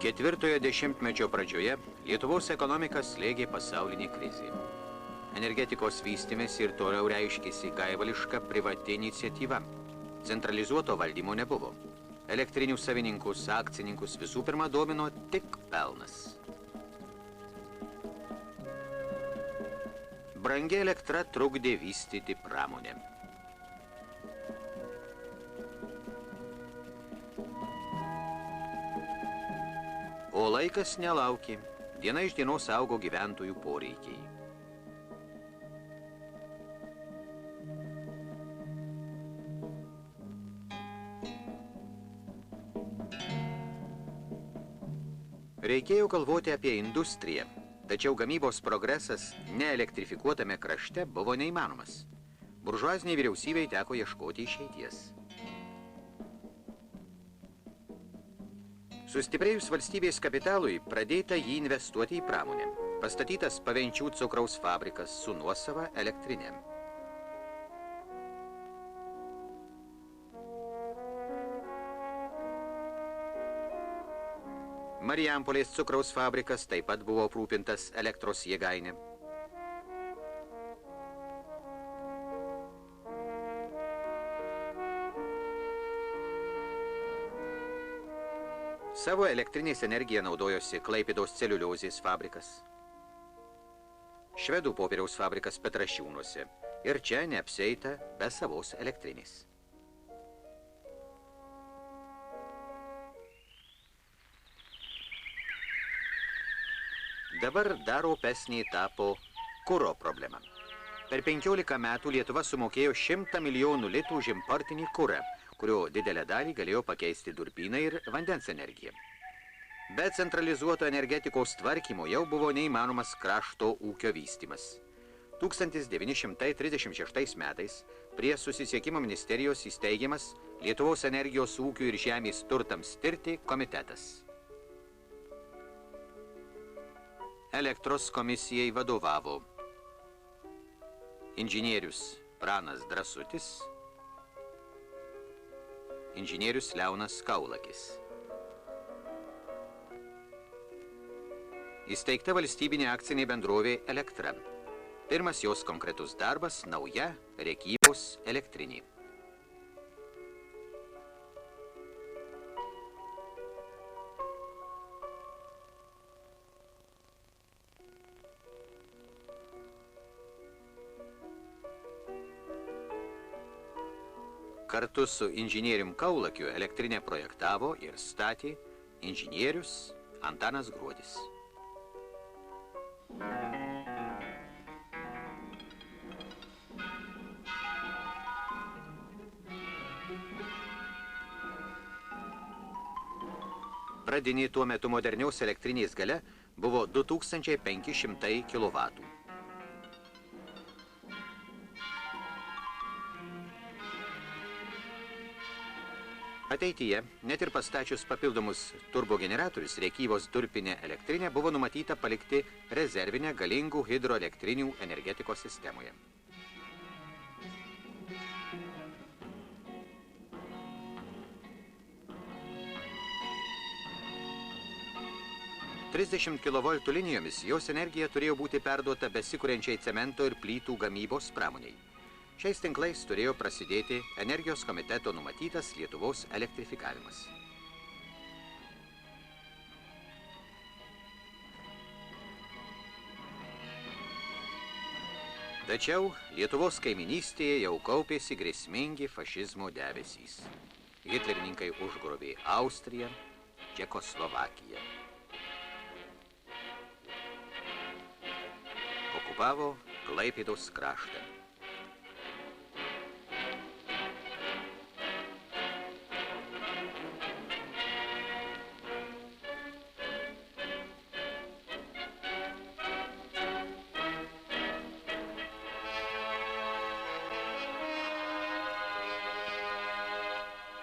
Ketvirtojo dešimtmečio pradžioje Lietuvos ekonomika slėgė pasaulinį krizį. Energetikos vystymėsi ir toliau reiškėsi gaivališka privati iniciatyva. Centralizuoto valdymo nebuvo. Elektrinių savininkus, akcininkus visų pirma domino tik pelnas. Brangi elektra trukdė vystyti pramonę. O laikas nelaukė. Diena iš dienos augo gyventojų poreikiai. Reikėjo galvoti apie industriją, tačiau gamybos progresas neelektrifikuotame krašte buvo neįmanomas. Buržuaziniai vyriausybei teko ieškoti išeities. Sustiprėjus valstybės kapitalui, pradėta jį investuoti į pramonę. Pastatytas Pavenčių cukraus fabrikas su nuosava elektrinė. Marijampolės cukraus fabrikas taip pat buvo aprūpintas elektros jėgainė. Savo elektrinės energiją naudojosi Klaipėdos celiuliozės fabrikas, švedų popieriaus fabrikas Petrašiūnuose ir čia neapsieita be savos elektrinės. Dabar dar opesnė tapo kuro problema. Per 15 metų Lietuva sumokėjo 100 milijonų litų už importinį kurą, kurio didelę dalį galėjo pakeisti durpynai ir vandens energiją. Be centralizuoto energetikos tvarkymo jau buvo neįmanomas krašto ūkio vystymas. 1936 metais prie susisiekimo ministerijos įsteigiamas Lietuvos energijos ūkių ir žemės turtams tirti komitetas. Elektros komisijai vadovavo inžinierius Pranas Drąsutis, inžinierius Leonas Kaulakis. Įsteigta valstybinė akcinė bendrovė Elektra. Pirmas jos konkretus darbas – nauja Rėkyvos elektrinė. Kartu su inžinierium Kaulakiu elektrinę projektavo ir statė inžinierius Antanas Gruodis. Pradinė tuo metu moderniaus elektrinės galia buvo 2500 kW. Ateityje, net ir pastačius papildomus turbogeneratorius, Rėkyvos durpinė elektrinė buvo numatyta palikti rezervinę galingų hidroelektrinių energetikos sistemoje. $30 kV linijomis jos energija turėjo būti perduota besikuriančiai cemento ir plytų gamybos pramoniai. Šiais tinklais turėjo prasidėti energijos komiteto numatytas Lietuvos elektrifikavimas. Tačiau Lietuvos kaiminystėje jau kaupėsi grėsmingi fašizmo debesys. Hitlerininkai užgrobė Austriją, Čekoslovakiją. Okupavo Klaipėdos kraštą.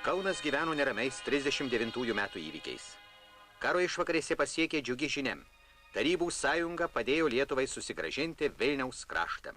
Kaunas gyveno neramiais 39 metų įvykiais. Karo išvakarėse pasiekė džiugi žinia. Tarybų sąjunga padėjo Lietuvai susigrąžinti Vilniaus kraštą.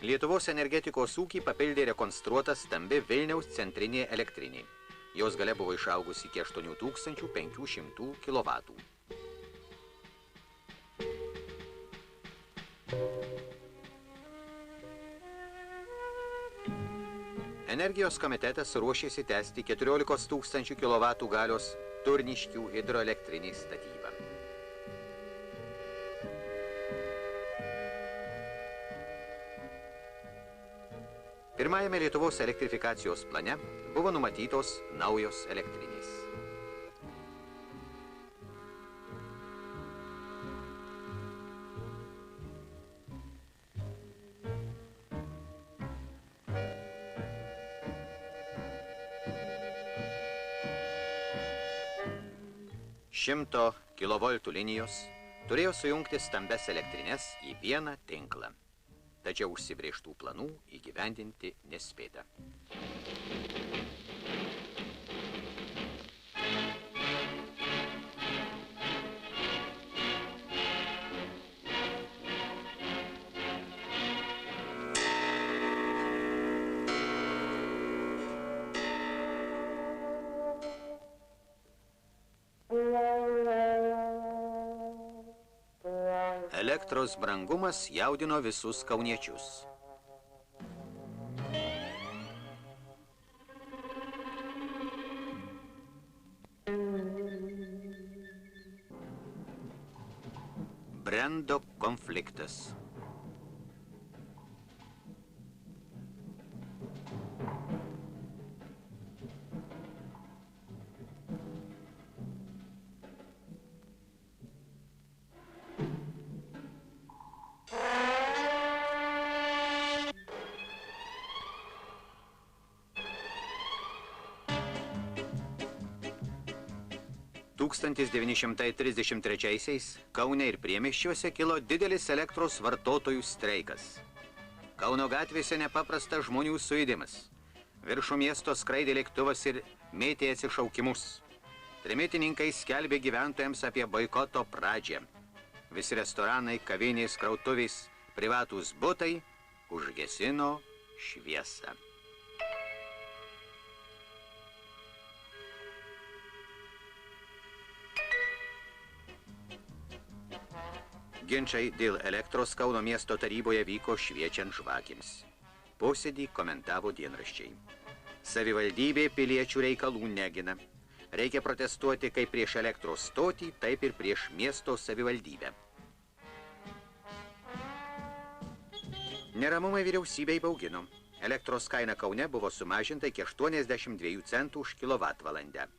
Lietuvos energetikos ūkį papildė rekonstruota stambi Vilniaus centrinė elektrinė. Jos galia buvo išaugusi iki 8500 kW. Energijos komitetas ruošėsi tęsti 14 000 kW galios Turniškių hidroelektrinės statybą. Pirmajame Lietuvos elektrifikacijos plane buvo numatytos naujos elektrinės. Šimto kilovoltų linijos turėjo sujungti stambes elektrines į vieną tinklą. Tačiau užsibrėžtų planų įgyvendinti nespėta. Elektros brangumas jaudino visus kauniečius. Brendo konfliktas. Tūkstantis 1933-aisiais Kaune ir priemiesčiuose kilo didelis elektros vartotojų streikas. Kauno gatvėse nepaprastas žmonių sujudimas. Viršų miesto skraidė lėktuvas ir mėtė atsišaukimus. Trimitininkai skelbė gyventojams apie boikoto pradžią. Visi restoranai, kavinės, krautuvės, privatūs butai užgesino šviesą. Ginčai dėl elektros Kauno miesto taryboje vyko šviečiant žvakėms. Posėdį komentavo dienraščiai. Savivaldybė piliečių reikalų negina. Reikia protestuoti kaip prieš elektros stotį, taip ir prieš miesto savivaldybę. Neramumai vyriausybei baugino. Elektros kaina Kaune buvo sumažinta iki 82 centų už kilovatvalandę.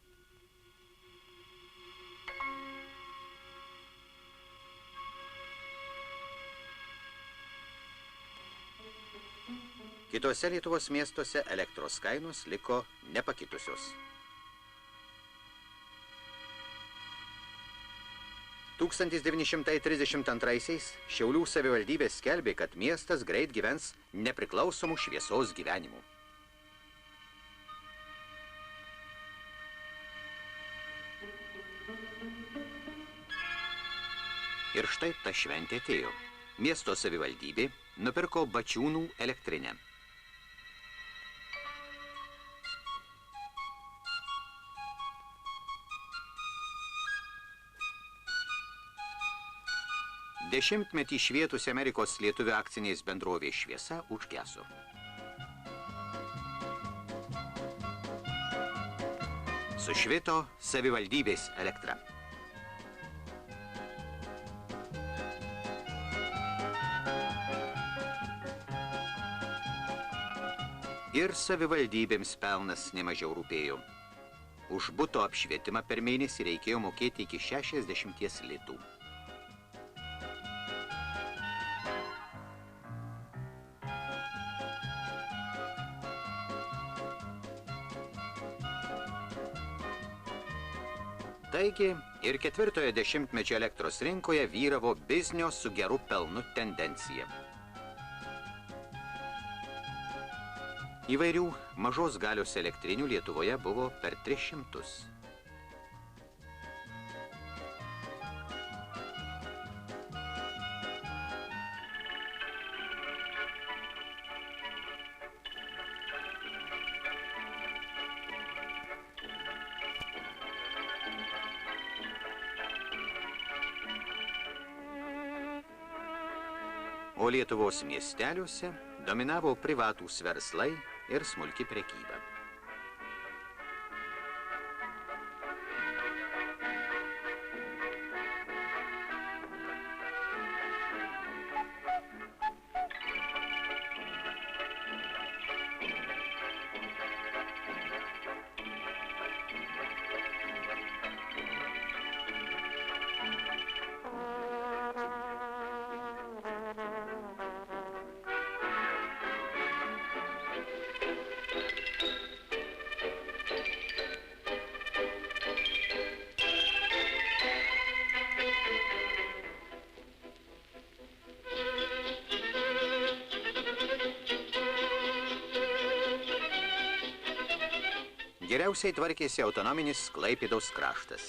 Kitose Lietuvos miestuose elektros kainos liko nepakitusios. 1932-aisiais Šiaulių savivaldybė skelbė, kad miestas greit gyvens nepriklausomų šviesos gyvenimu. Ir štai ta šventė atėjo. Miesto savivaldybė nupirko Bačiūnų elektrinę. Dešimtmetį švietusi Amerikos lietuvių akcinės bendrovės šviesa užgeso. Sušvito savivaldybės elektra. Ir savivaldybėms pelnas nemažiau rūpėjo. Už buto apšvietimą per mėnesį reikėjo mokėti iki 60 litų. Taigi, ir ketvirtojo dešimtmečio elektros rinkoje vyravo biznio su geru pelnu tendencija. Įvairių mažos galios elektrinių Lietuvoje buvo per 300. o Lietuvos miesteliuose dominavo privatūs verslai ir smulki prekyba. Geriausiai tvarkėsi autonominis Klaipėdos kraštas.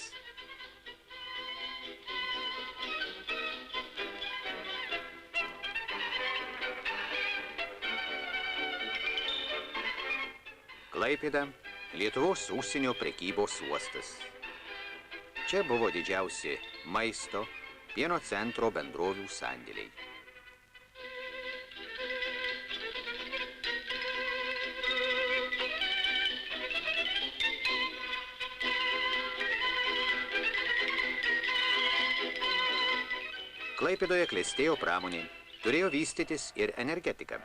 Klaipėda – Lietuvos užsienio prekybos uostas. Čia buvo didžiausi maisto, pieno centro bendrovių sandėliai. Klaipėdoje klestėjo pramonė, turėjo vystytis ir energetika.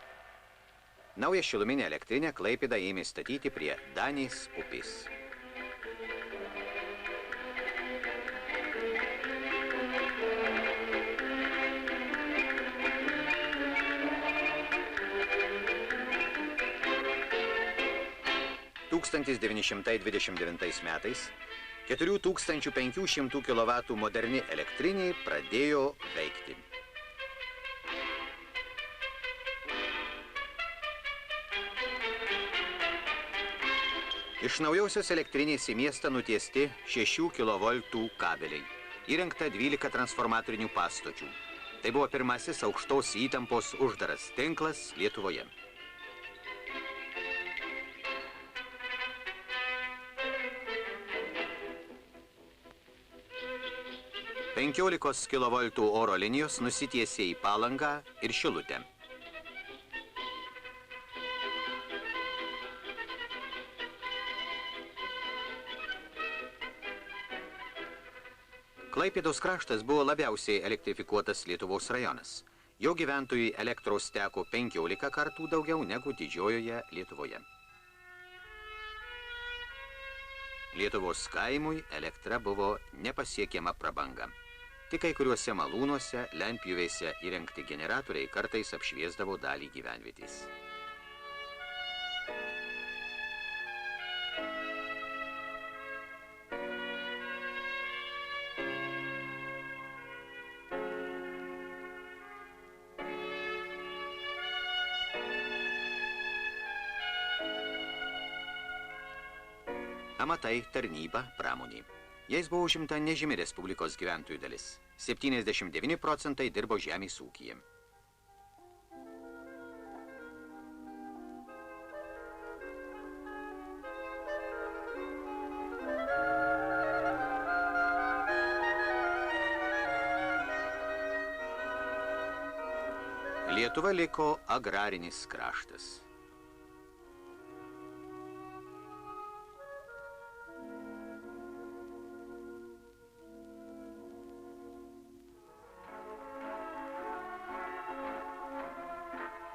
Naują šiluminę elektrinę Klaipėda ėmė statyti prie Danės upės. Tūkstantis 1929 metais 4500 kW moderni elektrinė pradėjo veikti. Iš naujausios elektrinės į miestą nutiesti 6 kV kabeliai. Įrengta 12 transformatorinių pastočių. Tai buvo pirmasis aukštos įtampos uždaras tinklas Lietuvoje. 15 kV oro linijos nusitiesė į Palangą ir Šilutę. Klaipėdos kraštas buvo labiausiai elektrifikuotas Lietuvos rajonas. Jo gyventojui elektros teko 15 kartų daugiau negu didžiojoje Lietuvoje. Lietuvos kaimui elektra buvo nepasiekiama prabanga. Tik kai kuriuose malūnuose, lentpjūvėse įrengti generatoriai kartais apšviesdavo dalį gyvenvietės. Amatai, tarnyba, pramonė. Jais buvo užimta nežymi Respublikos gyventojų dalis. 79% dirbo žemės ūkyje. Lietuva liko agrarinis kraštas.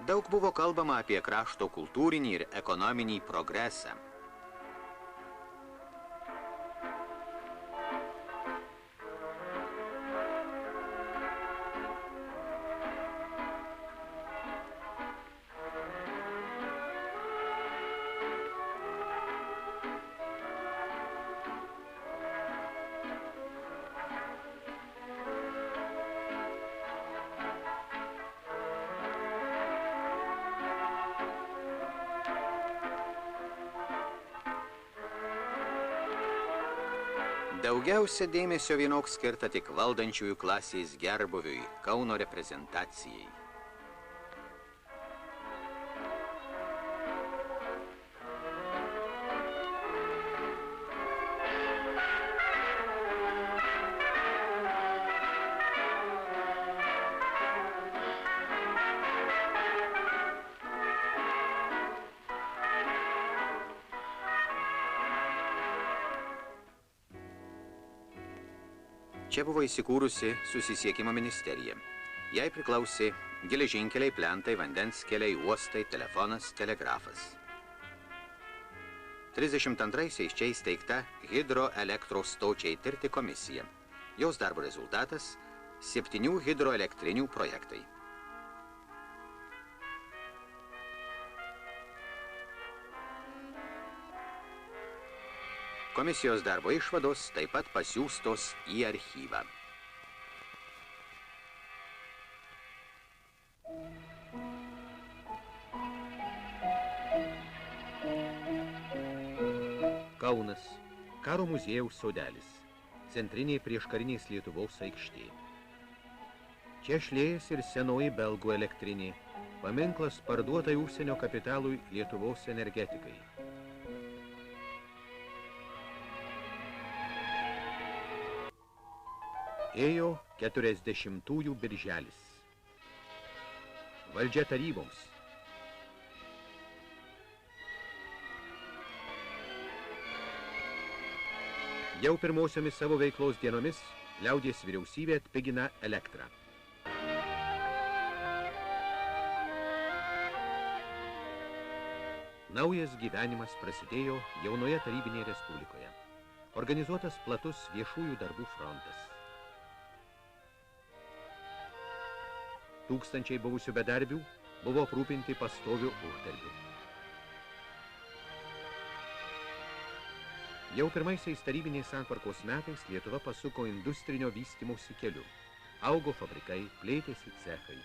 Daug buvo kalbama apie krašto kultūrinį ir ekonominį progresą. Daugiausia dėmesio vienoks skirta tik valdančiųjų klasės gerbuviui, Kauno reprezentacijai. Čia buvo įsikūrusi susisiekimo ministerija. Jai priklausė geležinkeliai, plentai, vandens keliai, uostai, telefonas, telegrafas. 32-aisiais čia įsteigta hidroelektros stočiai tirti komisija. Jos darbo rezultatas – 7 hidroelektrinių projektai. Komisijos darbo išvados taip pat pasiųstos į archyvą. Kaunas. Karo muziejaus sodelis. Centrinė prieškarinės Lietuvos aikštė. Čia šliejasi ir senoji belgų elektrinė. Paminklas parduotai užsienio kapitalui Lietuvos energetikai. Ėjo 40-ųjų birželis. Valdžia taryboms. Jau pirmosiomis savo veiklos dienomis liaudies vyriausybė atpigina elektrą. Naujas gyvenimas prasidėjo jaunoje tarybinėje respublikoje. Organizuotas platus viešųjų darbų frontas. Tūkstančiai buvusių bedarbių buvo aprūpinti pastoviu uždarbiu. Jau pirmaisiais tarybinės santvarkos metais Lietuva pasuko industrinio vystymosi keliu. Augo fabrikai, plėtėsi cechai.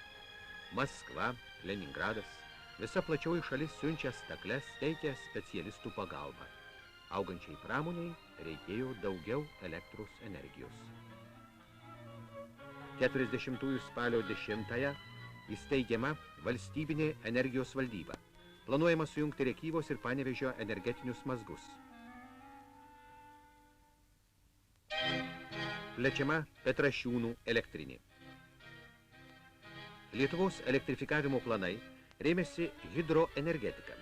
Maskva, Leningradas, visa plačioji šalis siunčia stakles, teikia specialistų pagalbą. Augančiai pramoniai reikėjo daugiau elektros energijos. 40 spalio 10-ąją įsteigiama valstybinė energijos valdyba. Planuojama sujungti Rėkyvos ir Panevėžio energetinius mazgus. Plečiama Petrašiūnų elektrinė. Lietuvos elektrifikavimo planai rėmėsi hidroenergetika.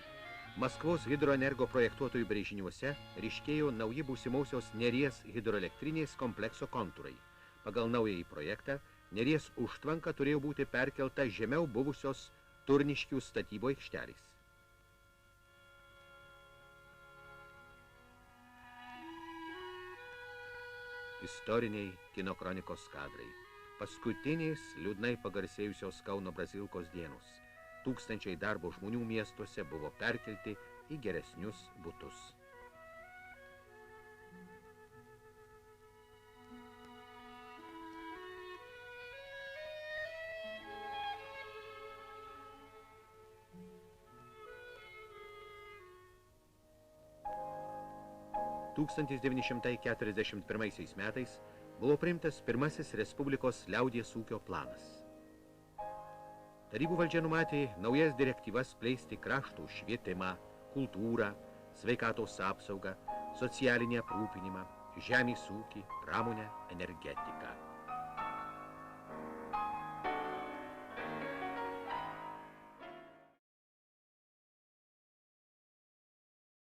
Maskvos hidroenergo projektuotojų brėžiniuose ryškėjo nauji būsimausios Neries hidroelektrinės komplekso kontūrai. Pagal naująjį projektą Neries užtvanka turėjo būti perkelta žemiau buvusios Turniškių statybo aikštelės. Istoriniai kino kronikos kadrai. Paskutinės liūdnai pagarsėjusios Kauno Brazilkos dienos. Tūkstančiai darbo žmonių miestuose buvo perkelti į geresnius butus. Tūkstantis 1941 metais buvo priimtas pirmasis Respublikos liaudies ūkio planas. Tarybų valdžia numatė naujas direktyvas plėsti kraštų švietimą, kultūrą, sveikatos apsaugą, socialinį aprūpinimą, žemės ūkį, pramonę, energetiką.